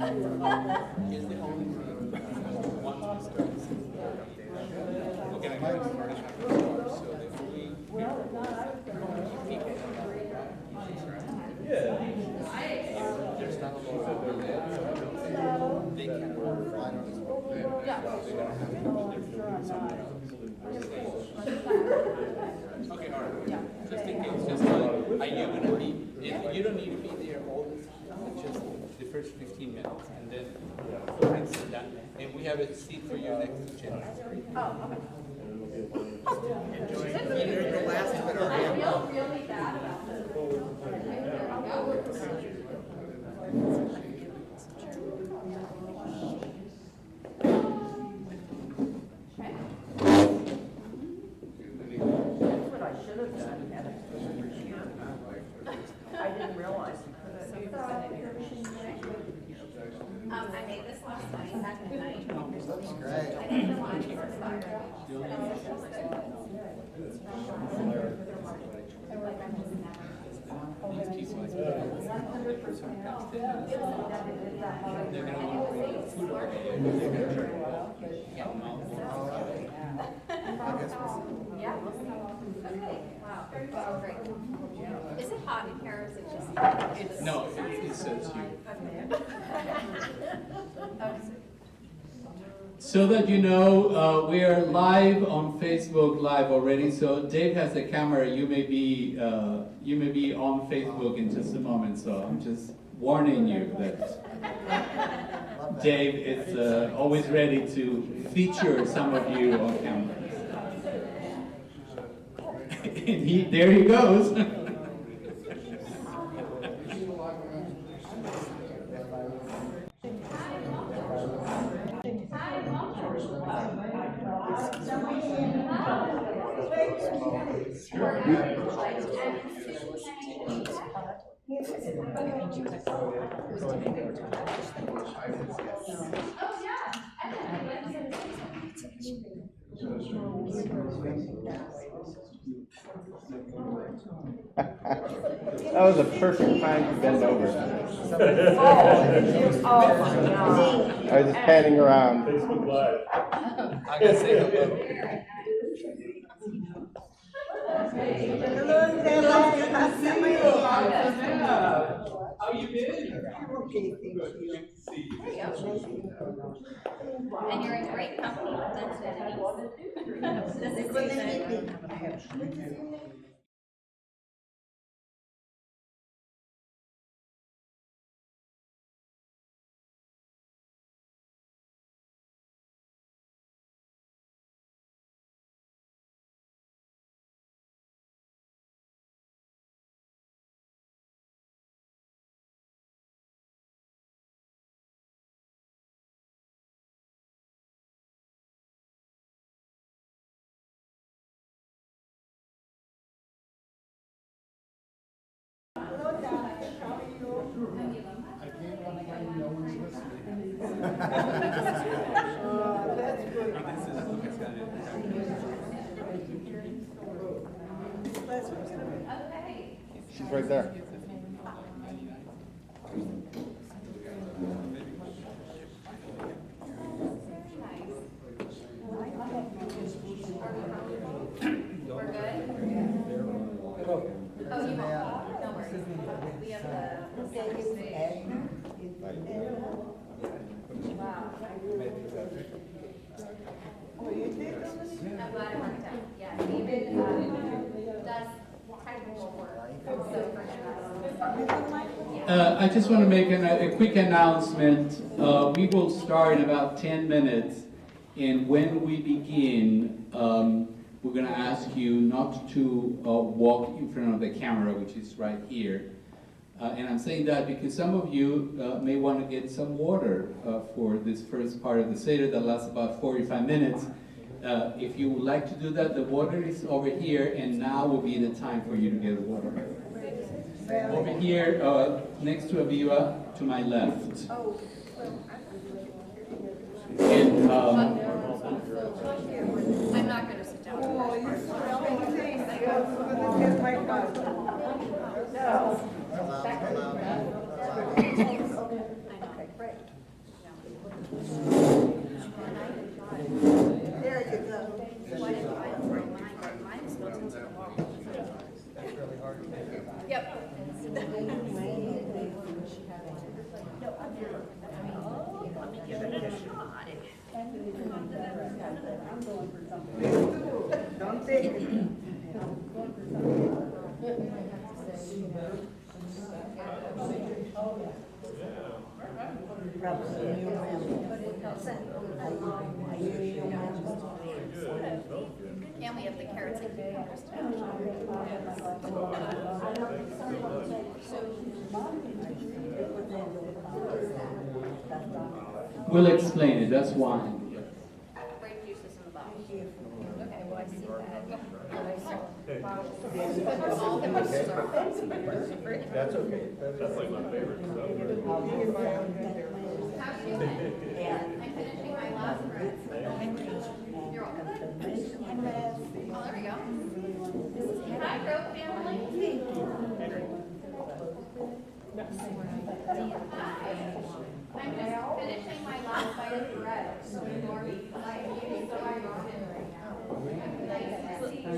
Is the only thing one starts. Okay, I got to furnish after the start, so the only people there's not a lot of they can fly on this boat. They don't have to do something else. Okay, all right. Just in case, just like, are you going to be, you don't need to be there all the time, just the first 15 minutes, and then we'll sit down. And we have a seat for you next to Jen. Oh, okay. Enjoy either the last of it or I feel really bad about this. I didn't realize you could. I made this last night at midnight. Looks great. I didn't want to start. These pieces, they're going to want to bring food over there. They're going to try to get them out. Yeah. Okay. Wow. Great. Is it hot in here or is it just? No, it says you. So that you know, we are live on Facebook Live already. So Dave has a camera. You may be on Facebook in just a moment. So I'm just warning you that Dave is always ready to feature some of you on camera. And there he goes. That was a perfect time to bend over. Oh my God. I was just panning around. Facebook Live. I can say hello. Hello, Stella. Nice to meet you. How you been? Okay, thank you. And you're in great company with this is Susan. That's good. Okay. She's right there. We're good? Oh, you won't? No worries. We have the center stage. Wow. I'm glad it worked out. Yeah, David does technical work. So for I just want to make a quick announcement. We will start in about 10 minutes, and when we begin, we're going to ask you not to walk in front of the camera, which is right here. And I'm saying that because some of you may want to get some water for this first part of the Seder that lasts about 45 minutes. If you would like to do that, the water is over here, and now will be the time for you to get the water. Over here, next to Aviva, to my left. And, I'm not going to sit down. Oh, you're so amazing. Here's my card. No. There you go. Yep. Don't take it. And we have the carrots and cucumbers We'll explain it, that's wine. Grape juice is in the bottle. Okay, well, I see that. All the juices are. That's okay. That's like my favorite stuff. How are you doing? I'm finishing my last bread. You're welcome. Oh, there we go. Hi, Grove family. Hi. I'm just finishing my last bite of bread. So I brought it right now. Nice to see you all.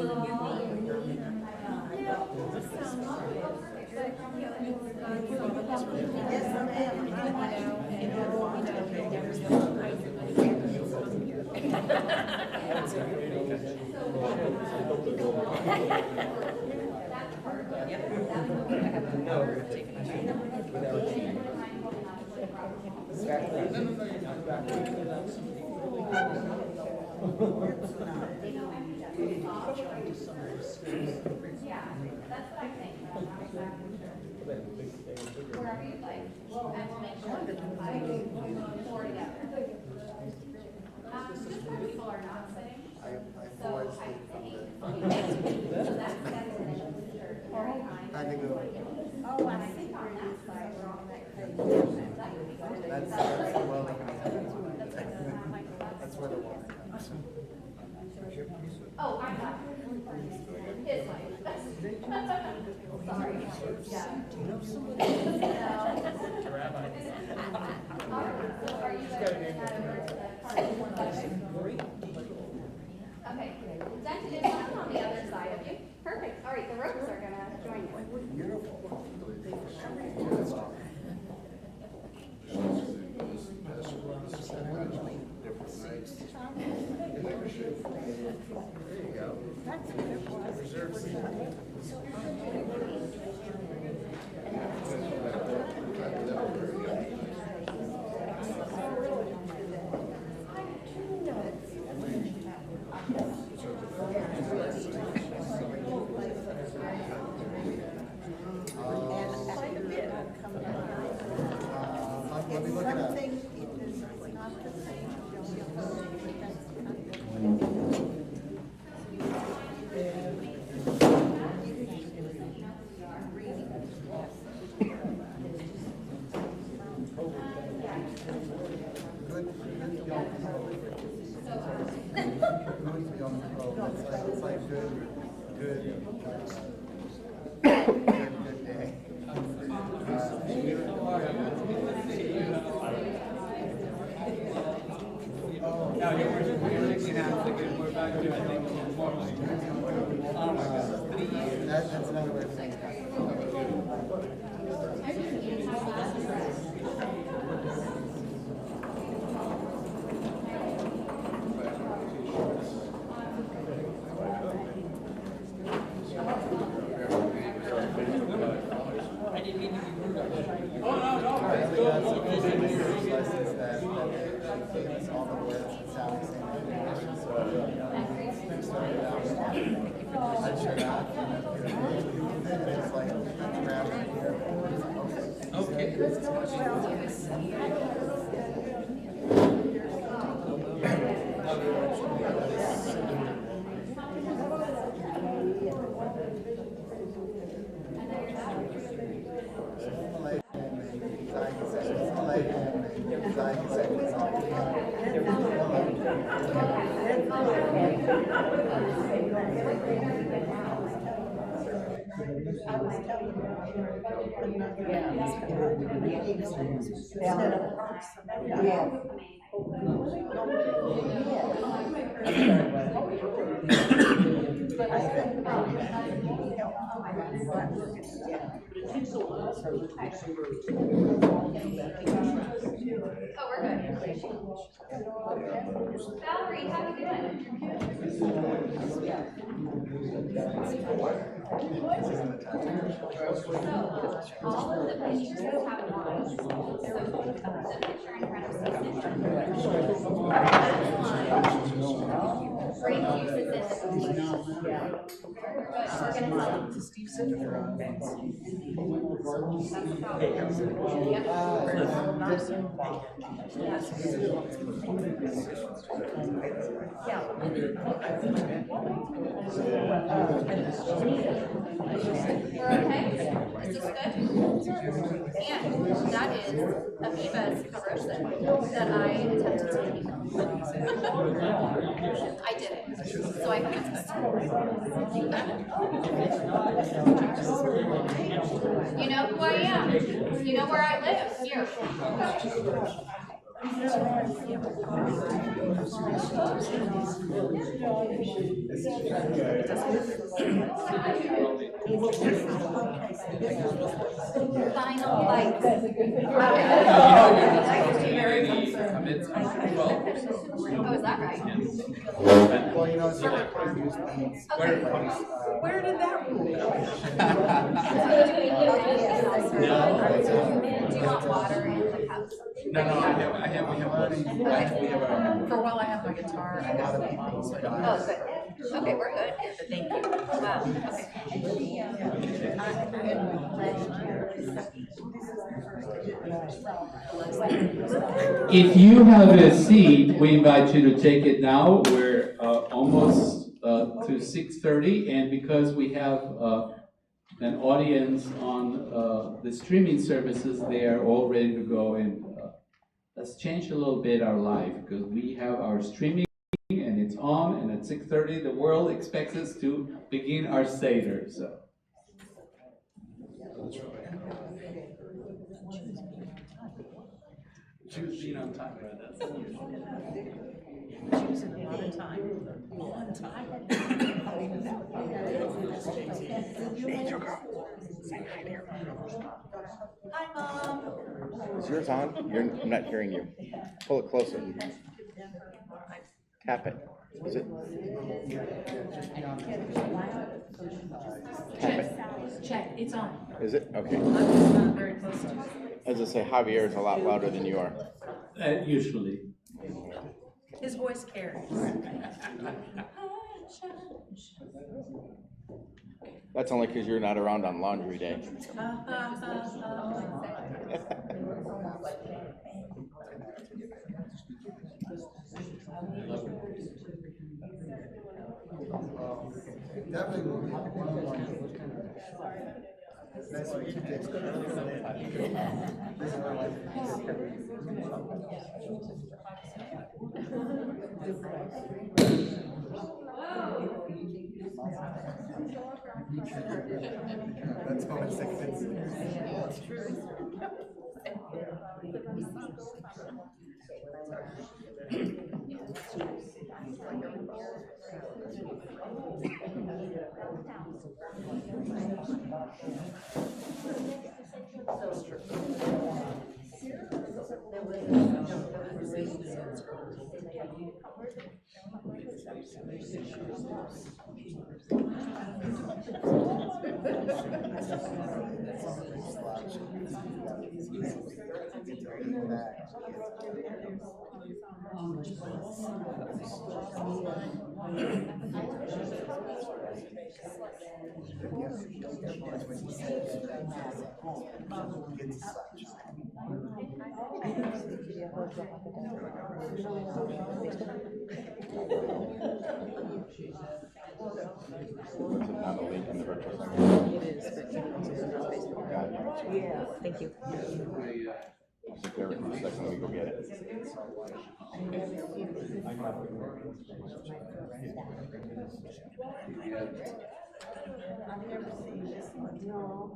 Yeah, that's what I think. Wherever you'd like. And we'll make sure that the pour together. Just where people are not sitting. So I think. So that's Had to go. Oh, I think on that side, we're on that. That's well. That's where the water comes. Oh, I got it. His life. Sorry. Yeah. All right, so are you guys going to head over to the party? Okay. Denton is on the other side of you. Perfect. All right, the ropes are going to join you. Let me look it up. It's like good day. That's another way of saying all the words and sounds I'm sure not. It's like grammar here. Oh, we're good. Valerie, how you doing? So, all of the pictures have lines. So, the picture in front of Susan, great uses in the Good. We're gonna tell Steve We're okay? Is this good? And that is Aviva's corrosive that I attempted to make. I did it, so I hope it's good. You know who I am. You know where I live. Here. Final bite. Oh, is that right? Well, you know, it's like used beans. Where did that rule go? Do you want water in the cup? No, we have a. For a while I have my guitar, I got the people. Oh, good. Okay, we're good. Thank you. Wow. If you have a seat, we invite you to take it now. We're almost to 6:30, and because we have an audience on the streaming services, they are all ready to go. And let's change a little bit our life, because we have our streaming and it's on, and at 6:30 the world expects us to begin our Seder. So. Choosing on time, right? That's Choosing a lot of time. On time. Hi, Mom. Is yours on? I'm not hearing you. Pull it closer. Tap it. Is it? Tap it. Check, it's on. Is it? Okay. I'm just not very close to it. As I say, Javier is a lot louder than you are. usually. His voice carries. That's only because you're not around on laundry day. Definitely will be. Nice to meet you, James. That's only 6 minutes. That's true. Was it not a link in the virtual center? It is, but yeah, thank you. I'll sit there for a second, let me go get it. I've never seen this one. No.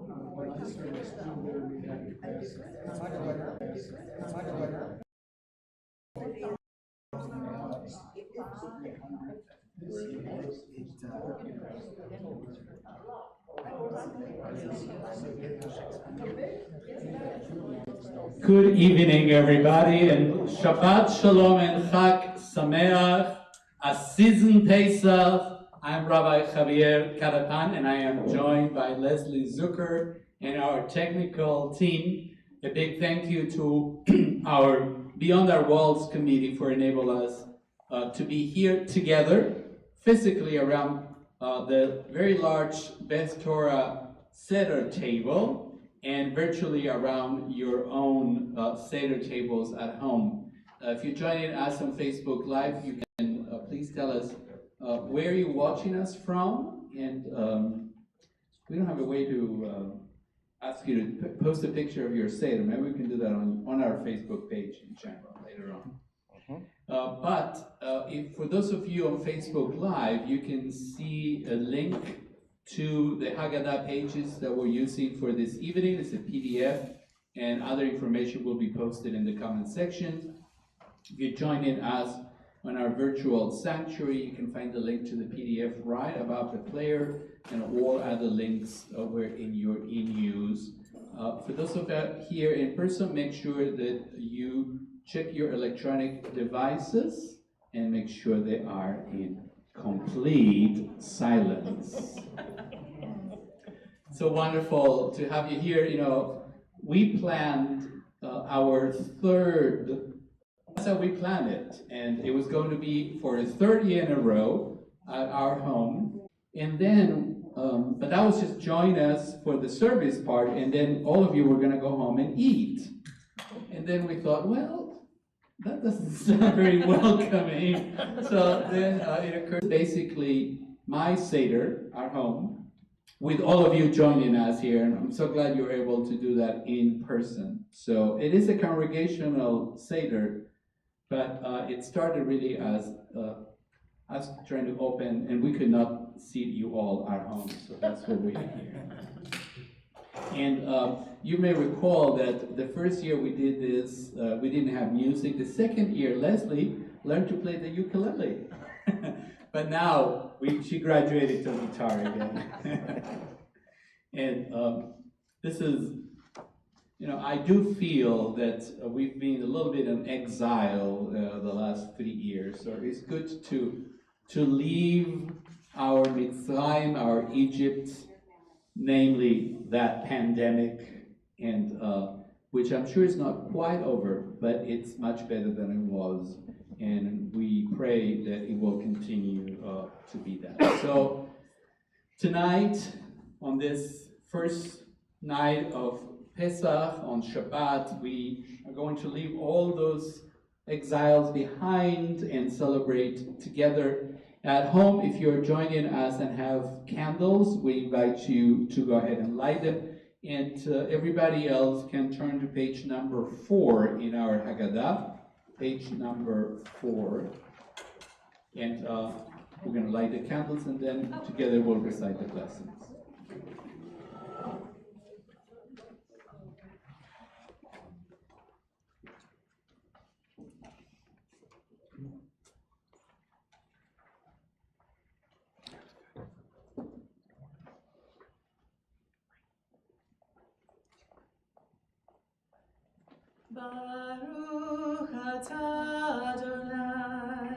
Good evening, everybody, and Shabbat Shalom and Chag Sameach, a season Pesach. I'm Rabbi Javier Carapan, and I am joined by Leslie Zucker and our technical team. A big thank you to our Beyond Our Walls committee for enabling us to be here together, physically around the very large Beth Torah Seder table, and virtually around your own Seder tables at home. If you're joining us on Facebook Live, you can please tell us where you're watching us from, and we don't have a way to ask you to post a picture of your Seder. Maybe we can do that on our Facebook page in general later on. But if for those of you on Facebook Live, you can see a link to the Haggadah pages that we're using for this evening. It's a PDF, and other information will be posted in the comment section. If you're joining us on our virtual sanctuary, you can find the link to the PDF right above the player, and all other links were in your in-use. For those of you here in person, make sure that you check your electronic devices and make sure they are in complete silence. So wonderful to have you here. You know, we planned our third, that's how we planned it. And it was going to be for a third year in a row at our home. And then, but that was just join us for the service part. And then all of you were going to go home and eat. And then we thought, well, that doesn't sound very welcoming. So then it occurred, basically, my Seder, our home, with all of you joining us here, and I'm so glad you're able to do that in person. So it is a congregational Seder, but it started really as us trying to open, and we could not seat you all at home, so that's what we are here. And you may recall that the first year we did this, we didn't have music. The second year, Leslie learned to play the ukulele. But now, she graduated to guitar again. And this is, you know, I do feel that we've been a little bit in exile the last 3 years. So it's good to leave our Mitzrayim, our Egypt, namely that pandemic, and which I'm sure is not quite over, but it's much better than it was. And we pray that it will continue to be that. So tonight, on this first night of Pesach, on Shabbat, we are going to leave all those exiles behind and celebrate together. At home, if you're joining us and have candles, we invite you to go ahead and light them. And everybody else can turn to page number 4 in our Haggadah. Page number 4, and we're going to light the candles, and then together we'll recite the blessings. Baruch atah Adonai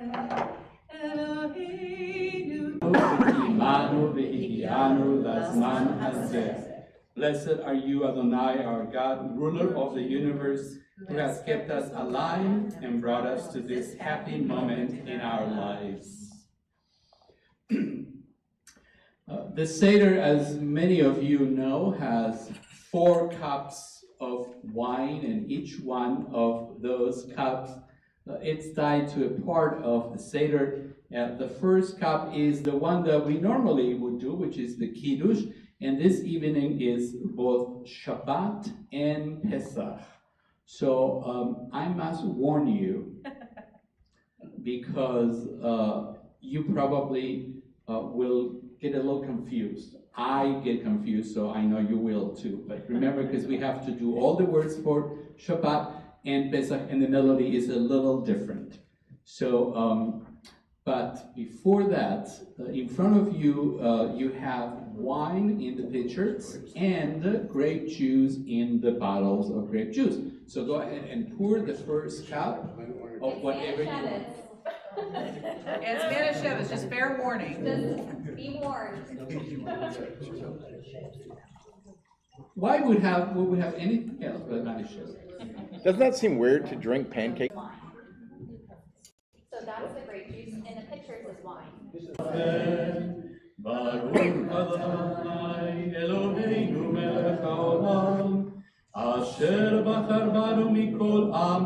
Eloheinu Imanu v'higyanu lazman hazeh. Blessed are you, Adonai, our God, ruler of the universe, who has kept us alive and brought us to this happy moment in our lives. The Seder, as many of you know, has 4 cups of wine, and each one of those cups, it's tied to a part of the Seder. The first cup is the one that we normally would do, which is the Kiddush, and this evening is both Shabbat and Pesach. So I must warn you, because you probably will get a little confused. I get confused, so I know you will too. But remember, because we have to do all the words for Shabbat and Pesach, and the melody is a little different. So, but before that, in front of you, you have wine in the pitchers and grape juice in the bottles of grape juice. So go ahead and pour the first cup of whatever you want. And Spanish Chef is just fair warning. Just be warned. Why would we have anything else but Spanish? Doesn't that seem weird to drink pancakes? So that's the grape juice, and the pitchers is wine. Baruch Adonai Eloheinu melech haolam, asher bachar banu mikol am,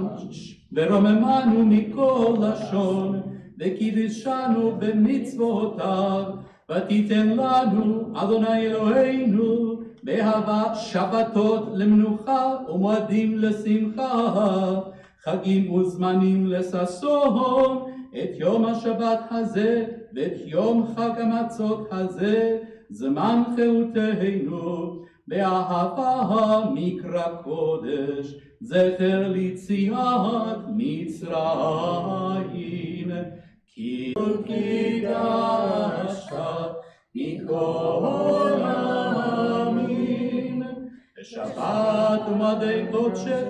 ורוממנו מכל לשון, וקידשנו במצוותיו, ותיתן לנו, אדוני אלוהינו, באהבה שבתות למנוחה ומועדים לשמחה, חגים וזמנים לששון, את יום השבת הזה ואת יום חג המצות הזה, זמן חיותנו, באהבה מקרא קודש, זכר ליציאת מצרים, כי קידשת מכל העמים, בשבת ומדי קודשך,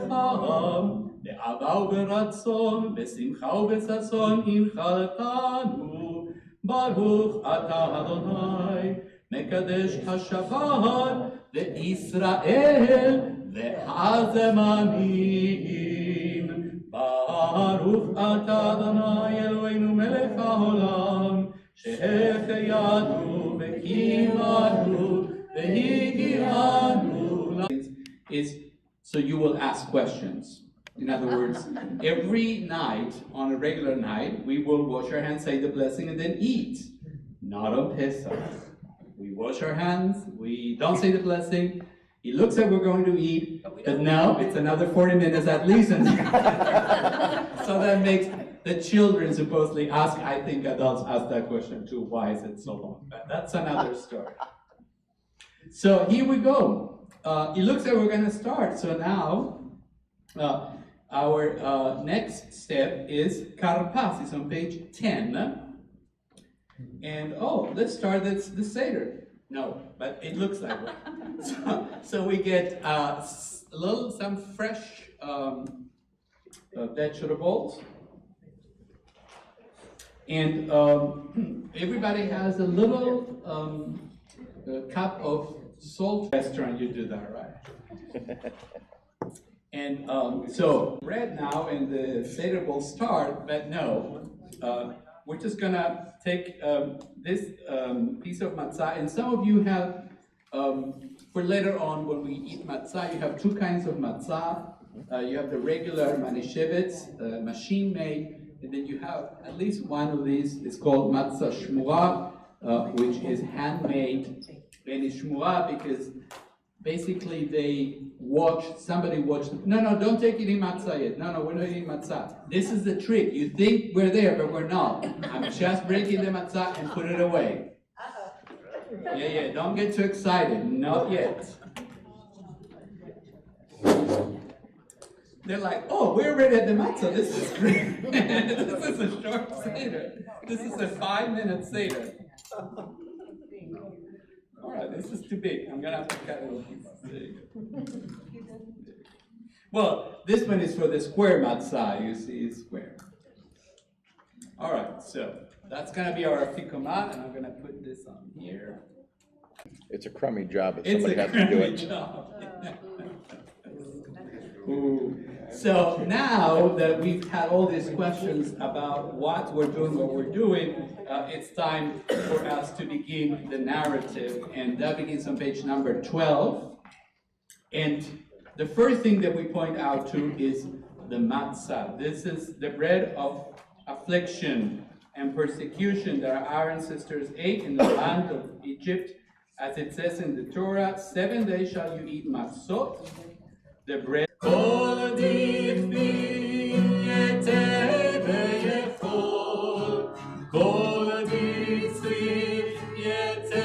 באהבה וברצון, בשמחה ובששון הנחלתנו, ברוך אתה אדוני, מקדש השבת וישראל והזמנים. ברוך אתה אדוני אלוהינו מלך העולם, שהחיינו וקיימנו והגיענו. So you will ask questions. In other words, every night, on a regular night, we will wash our hands, say the blessing, and then eat. Not on Pesach. We wash our hands, we don't say the blessing. He looks like we're going to eat, but no, it's another 40 minutes at least. So that makes the children supposedly ask, I think adults ask that question too, why is it so long? But that's another story. So here we go. It looks like we're going to start. So now, our next step is Karpas. It's on page 10. And let's start the Seder. No, but it looks like one. So we get some fresh vegetables. And everybody has a little cup of salt. Restaurant, you do that, right? And so bread now, and the Seder will start, but no, we're just gonna take this piece of matzah, and some of you have, for later on when we eat matzah, you have two kinds of matzah. You have the regular manishevitz, machine-made, and then you have at least one of these. It's called matzah shmura, which is handmade. And it's shmura because basically somebody watched. No, don't take any matzah yet. No, we're not eating matzah. This is the trick. You think we're there, but we're not. I'm just breaking the matzah and put it away. Yeah, don't get too excited. Not yet. They're like, we're already at the matzah. This is great. This is a short Seder. This is a 5-minute Seder. All right, this is too big. I'm gonna have to cut little pieces. There you go. Well, this one is for the square matzah. You see, it's square. All right, so that's gonna be our afikomat, and I'm gonna put this on here. It's a crummy job, but It's somebody a has to do crummy it. job. Ooh. So now that we've had all these questions about what we're doing, it's time for us to begin the narrative, and that begins on page number 12. And the first thing that we point out to is the matzah. This is the bread of affliction and persecution that our ancestors ate in the land of Egypt. As it says in the Torah, 7 days shall you eat matzot, the bread. כל דצרי יתה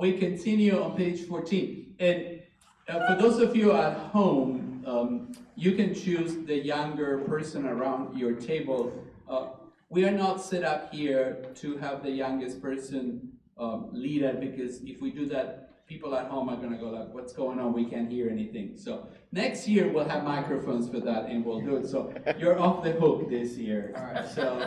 we continue on page 14. And for those of you at home, you can choose the younger person around your table. We are not set up here to have the youngest person lead it, because if we do that, people at home are going to go like, what's going on? We can't hear anything. So next year we'll have microphones for that and we'll do it. So you're off the hook this year. All right. So,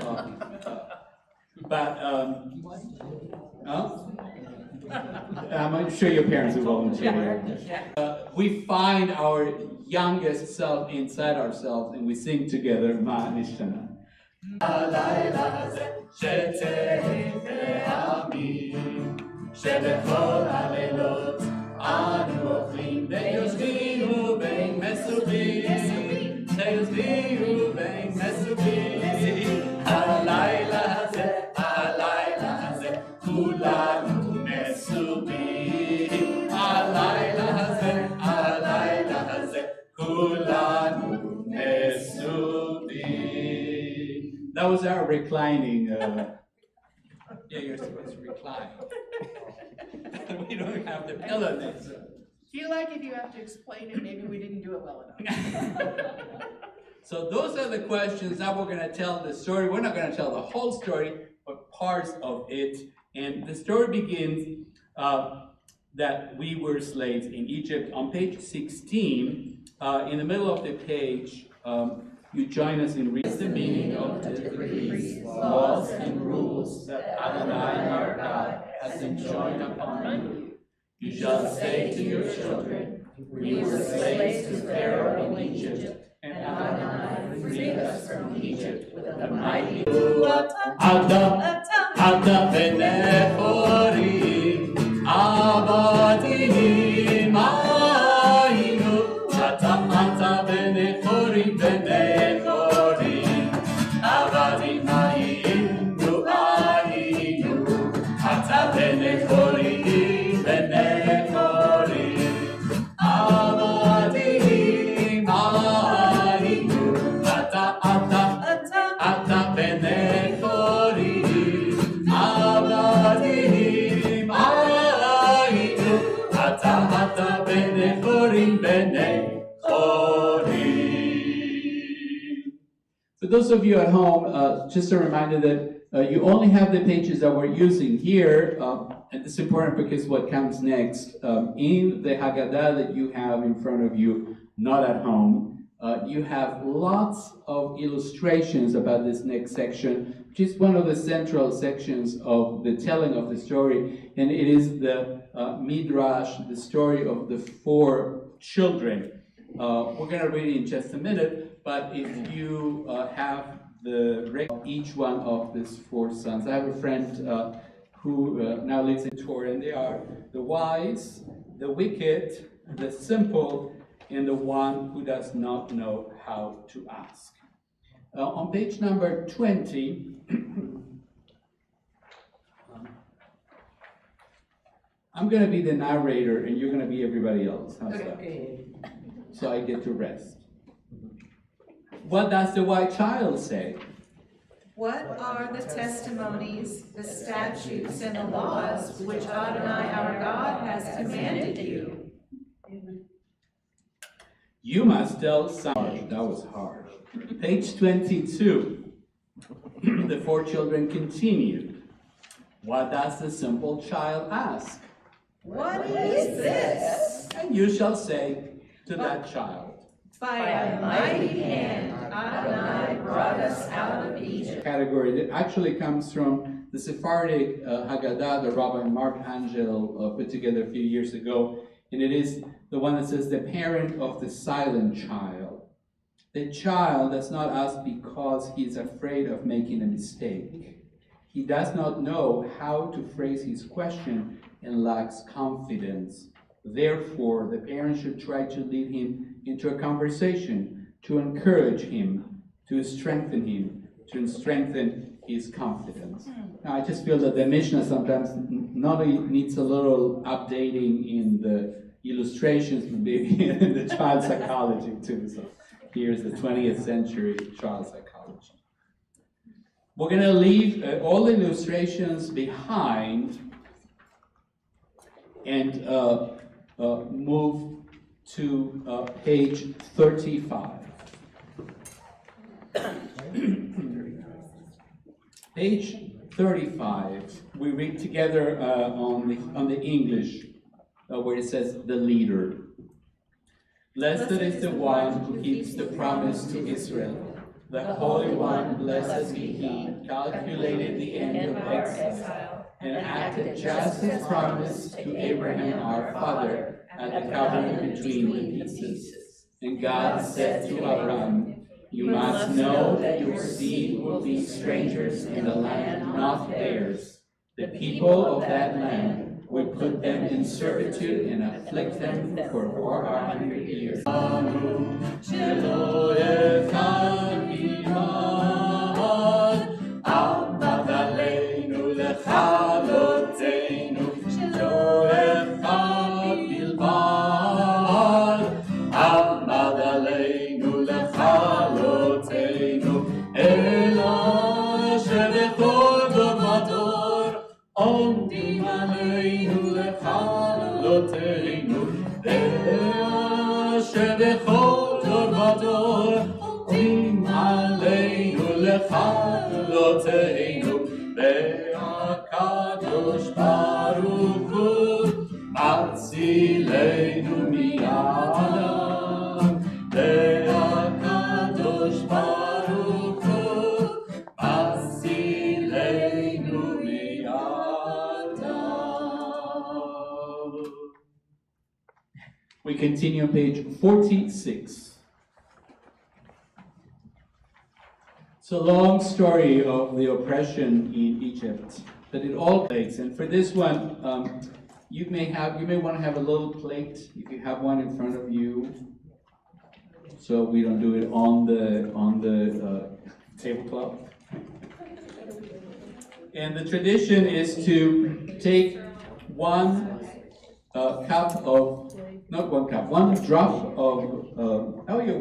I'm sure your parents will volunteer. We find our youngest self inside ourselves and we sing together, Ma Nishtana. שבכל הלילות אנו אוכלים ויושבים בין מסובים, ויושבים בין מסובים. הלילה הזה, כולנו מסובים. הלילה הזה, כולנו מסובים. That was our reclining. Yeah, you're supposed to recline. We don't have the pillow next to it. Feel like if you have to explain it, maybe we didn't do it well enough. So those are the questions. Now we're going to tell the story. We're not going to tell the whole story, but parts of it. And the story begins that we were slaves in Egypt. On page 16, in the middle of the page, you join us in reading the meaning of the decrees, laws, and rules that Adonai our God has enjoined upon you. You shall say to your children, we were slaves to Pharaoh in Egypt, and Adonai freed us from Egypt with a mighty Ata benechorim, avadim ayinu, Ata benechorim benechorim, avadim ayinu ayinu, Ata benechorim benechorim, avadim ayinu, Ata benechorim, avadim ayinu, Ata benechorim benechorim. For those of you at home, just a reminder that you only have the pages that we're using here, and it's important because what comes next, in the Haggadah that you have in front of you, not at home, you have lots of illustrations about this next section, which is one of the central sections of the telling of the story, and it is the Midrash, the story of the 4 children. We're going to read it in just a minute, but if you have the record of each one of these 4 sons. I have a friend who now lives in Torah, and they are the wise, the wicked, the simple, and the one who does not know how to ask. On page number 20, I'm going to be the narrator, and you're going to be everybody else. How's that? So I get to rest. What does the white child say? What are the testimonies, the statutes, and the laws which Adonai our God has commanded you? You must tell some. That was harsh. Page 22. The 4 children continued. What does the simple child ask? What is this? And you shall say to that child, By a mighty hand, Adonai brought us out of Egypt. Category that actually comes from the Sephardic Haggadah that Rabbi Mark Angel put together a few years ago, and it is the one that says the parent of the silent child. The child does not ask because he is afraid of making a mistake. He does not know how to phrase his question and lacks confidence. Therefore, the parent should try to lead him into a conversation, to encourage him, to strengthen his confidence. Now, I just feel that the Mishnah sometimes not only needs a little updating in the illustrations, but maybe in the child psychology too. So here's the 20th century child psychology. We're going to leave all the illustrations behind, and move to page 35. Page 35, we read together on the English, where it says, the leader. Blessed is the one who keeps the promise to Israel. The Holy One, blessed be he, calculated the end of exile, and acted just his promise to Abraham our father at the covenant between the pieces. And God said to Abraham, you must know that your seed will be strangers in a land not theirs. The people of that land will put them in servitude and afflict them for 400 years. עומדים עלינו לכלותנו, ואשר בכל דור ודור, עומדים עלינו לכלותנו, והקדוש ברוך הוא מצילנו מידם, והקדוש ברוך הוא מצילנו We continue on page 46. It's a long story of the oppression in Egypt, but it all takes. And for this one, you may want to have a little plate if you have one in front of you, so we don't do it on the tablecloth. And the tradition is to take one cup of. Not one cup, one drop of,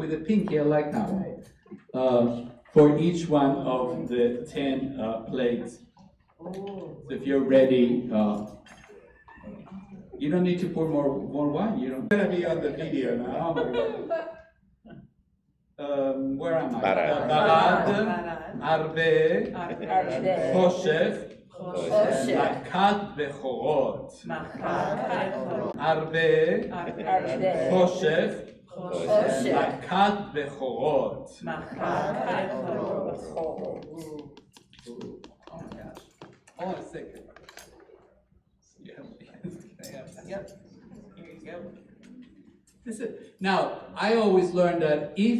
with a pinky, I like that one, for each one of the 10 plates. So if you're ready, you don't need to pour more wine. You don't. It's going to be on the video now. Oh my God. Where am I? Barad, Arbe, Choshev, מכת בכורות. הרבה, חושך, מכת בכורות. Hold on a second. Yep. Here you go. Now, I always learned that if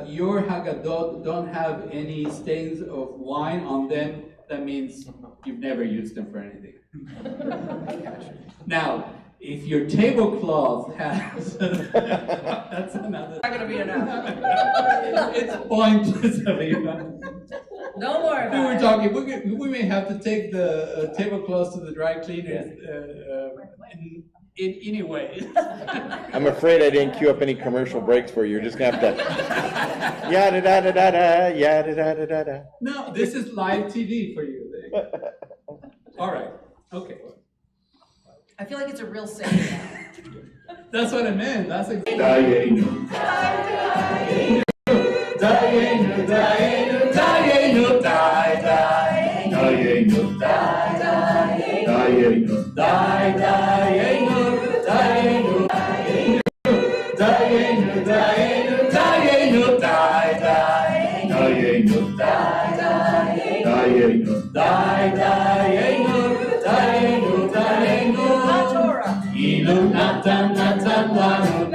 your Haggadot don't have any stains of wine on them, that means you've never used them for anything. Now, if your tablecloth has, that's another. Not gonna be enough. It's pointless of you. No more. We were talking. We may have to take the tablecloths to the dry cleaners in any way. I'm afraid I didn't queue up any commercial breaks for you. You're just gonna have to yada da da da da yada da da da da. No, this is live TV for you. All right. Okay. I feel like it's a real saying now. That's what I meant. That's a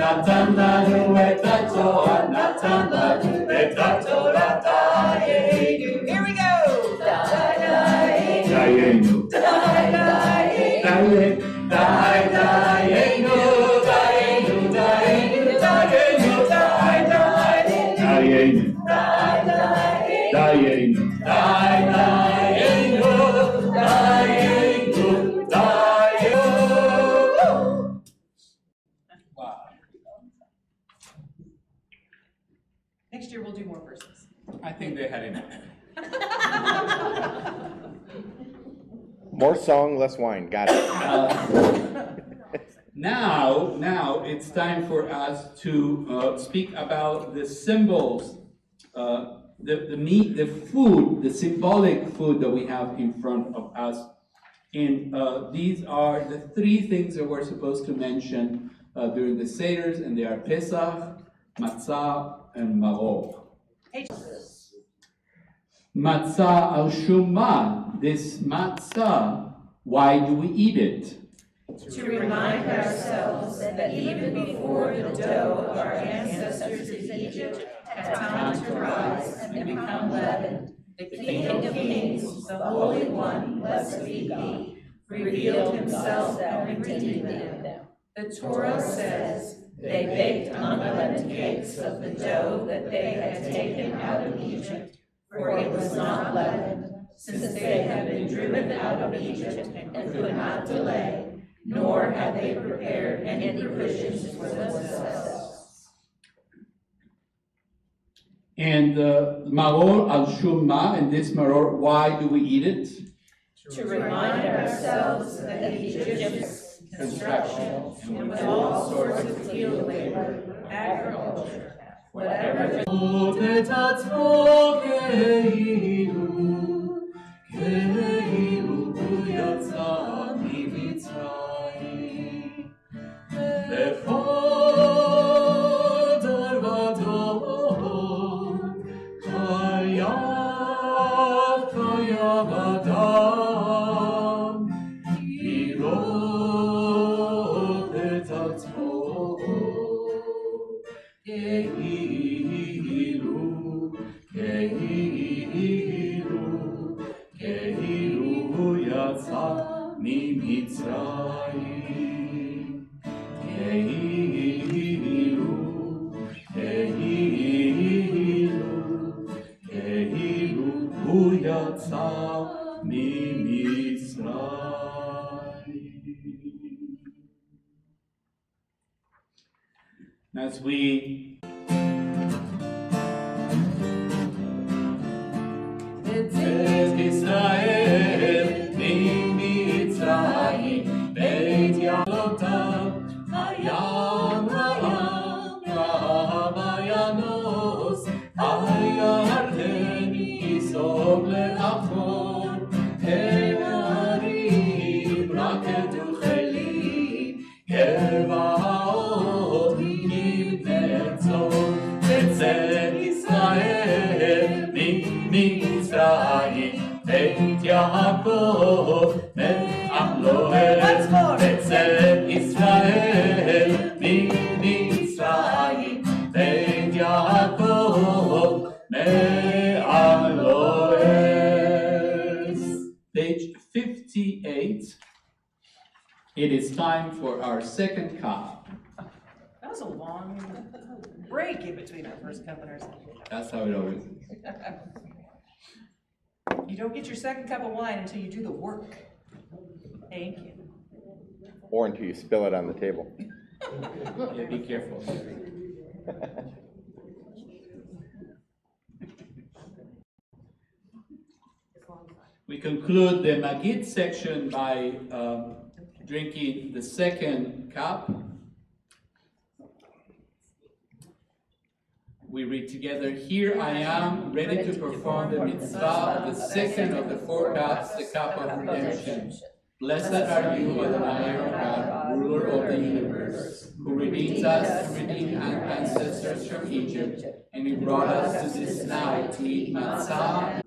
Natan lanu et haTorah, Natan lanu et haTorah, Dayenu. Here we go. Dayenu. Dayenu. Dayenu. Next year we'll do more verses. I think they had enough. More song, less wine. Got it. Now it's time for us to speak about the symbols, the meat, the food, the symbolic food that we have in front of us. And these are the three things that we're supposed to mention during the Seders, and they are Pesach, Matzah, and Maror. Matzah al Shumah, this matzah, why do we eat it? To remind ourselves that even before the dough of our ancestors in Egypt had time to rise and become leaven, the King of Kings, the Holy One, blessed be He, revealed Himself and redeemed them. The Torah says, they baked unleavened cakes of the dough that they had taken out of Egypt, for it was not leavened, since they had been driven out of Egypt and could not delay, nor had they prepared any provisions for themselves. And Maror al Shumah, and this Maror, why do we eat it? To remind ourselves that the Egyptians construction and with all sorts of field labor, agriculture, whatever. As we Israel mimitzrayim beit yalotam hayam hayanos hayarden isog leachor he'arim rakedu chelim kevaot nibnetzor b'tzet Israel mimitzrayim beit Yaakov me'amloel b'tzet Israel mimitzrayim beit Yaakov me'amloel. Page 58. It is time for our second cup. That was a long break in between our first cup and our second cup. That's how it always is. You don't get your second cup of wine until you do the work. Thank you. Or until you spill it on the table. Yeah, be careful. We conclude the Magid section by drinking the second cup. We read together, "Here I am, ready to perform the mitzvah of the second of the four cups, the cup of redemption. Blessed are you, Adonai, our God, ruler of the universe, who redeems us and redeemed our ancestors from Egypt, and who brought us to this night to eat matzah."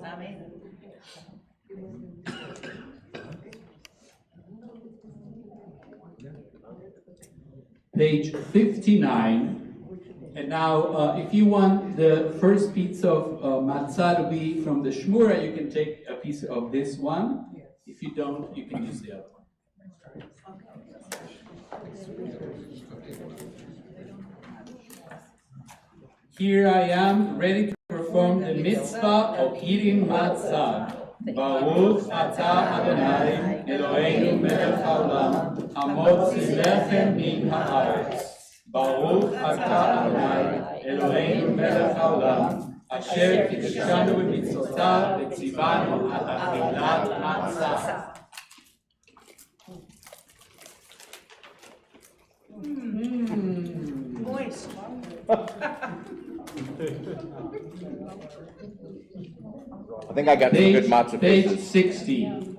Amen. Page 59. And now, if you want the first piece of matzah to be from the shmura, you can take a piece of this one. If you don't, you can use the other one. Here I am, ready to perform the mitzvah of eating matzah. Baruch atah Adonai, Eloheinu melech haolam, hamotzi lechem min haaretz. Baruch atah Adonai, Eloheinu melech haolam, asher kiddushanu b'mitzvotav v'tzivanu al achilat matzah. Moist. I think I got some good matzah Page pieces. 60.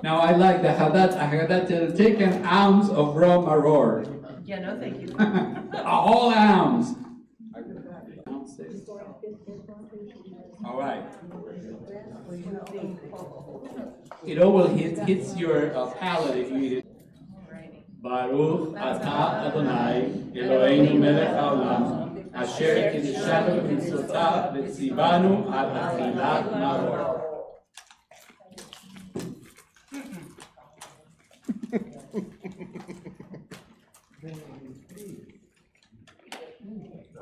Now I like the Haggadah to take an ounce of raw maror. Yeah, no, thank you. A whole ounce. All right. It all hits your palate if you eat it. Baruch atah Adonai, Eloheinu melech haolam, asher kiddushanu b'mitzvotav v'tzivanu al achilat maror.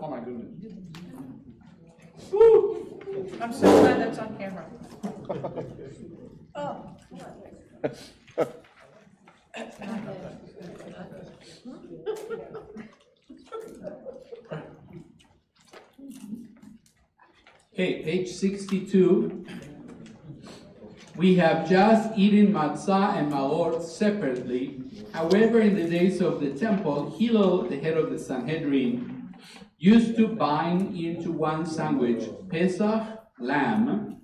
Oh my goodness. Woo! I'm so glad that's on camera. Oh. Okay, page 62. We have just eaten matzah and malor separately. However, in the days of the temple, Hillel, the head of the Sanhedrin, used to bind into one sandwich Pesach, lamb,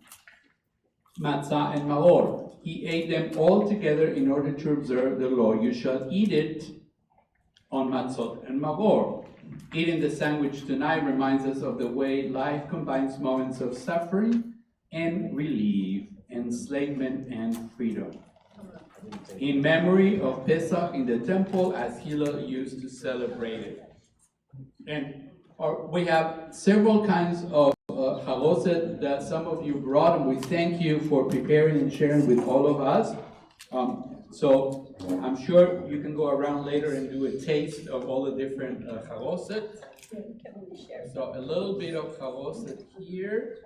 matzah, and malor. He ate them all together in order to observe the law. You shall eat it on matzot and malor. Eating the sandwich tonight reminds us of the way life combines moments of suffering and relief, enslavement and freedom. In memory of Pesach in the temple, as Hillel used to celebrate it. And we have several kinds of charoset that some of you brought, and we thank you for preparing and sharing with all of us. So I'm sure you can go around later and do a taste of all the different charoset. So a little bit of charoset here.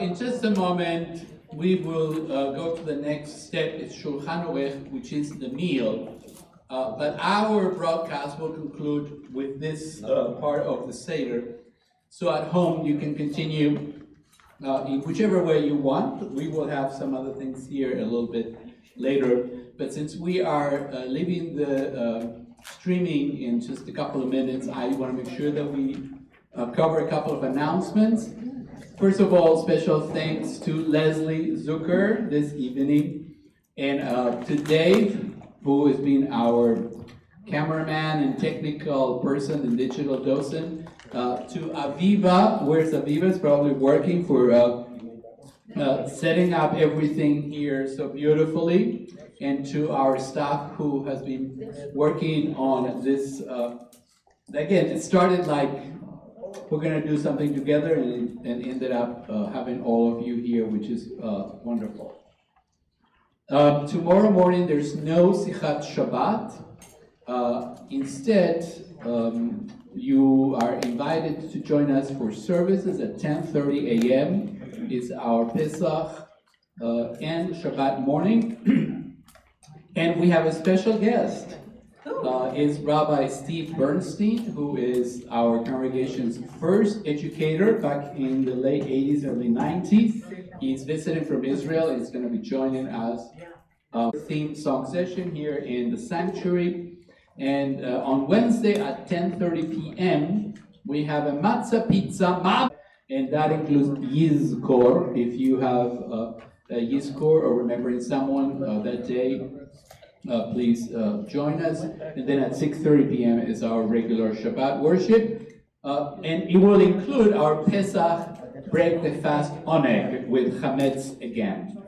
In just a moment, we will go to the next step. It's Shulchan Aruch, which is the meal. But our broadcast will conclude with this part of the Seder. So at home, you can continue in whichever way you want. We will have some other things here a little bit later. But since we are leaving the streaming in just a couple of minutes, I want to make sure that we cover a couple of announcements. First of all, special thanks to Leslie Zucker this evening, and to Dave, who has been our cameraman and technical person and digital docent, to Aviva. Where's Aviva? Is probably working for setting up everything here so beautifully, and to our staff who has been working on this. Again, it started like we're going to do something together, and ended up having all of you here, which is wonderful. Tomorrow morning, there's no Sichat Shabbat. Instead, you are invited to join us for services at 10:30 a.m. It's our Pesach and Shabbat morning. And we have a special guest. Is Rabbi Steve Bernstein, who is our congregation's first educator back in the late 80s, early 90s. He's visiting from Israel. He's going to be joining us theme song session here in the sanctuary. And on Wednesday at 10:30 p.m., we have a matzah pizza, and that includes Yizkor. If you have a Yizkor or remembering someone that day, please join us. And then at 6:30 p.m. is our regular Shabbat worship. And it will include our Pesach break the fast oneg with chametz again.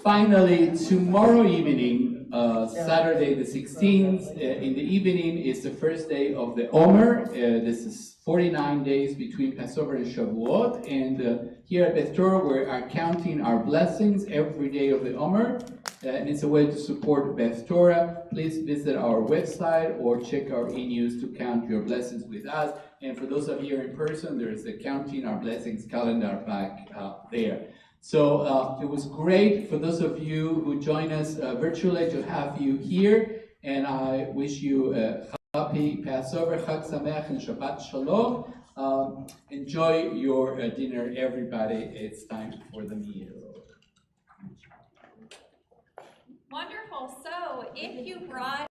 Finally, tomorrow evening, Saturday the 16th in the evening is the first day of the Omer. This is 49 days between Passover and Shavuot. And here at Beth Torah, we are counting our blessings every day of the Omer. And it's a way to support Beth Torah. Please visit our website or check our e-news to count your blessings with us. And for those of you here in person, there is a Counting Our Blessings calendar back there. So it was great for those of you who join us virtually to have you here. And I wish you a happy Passover, Chag Sameach, and Shabbat Shalom. Enjoy your dinner, everybody. It's time for the meal. Wonderful. So if you brought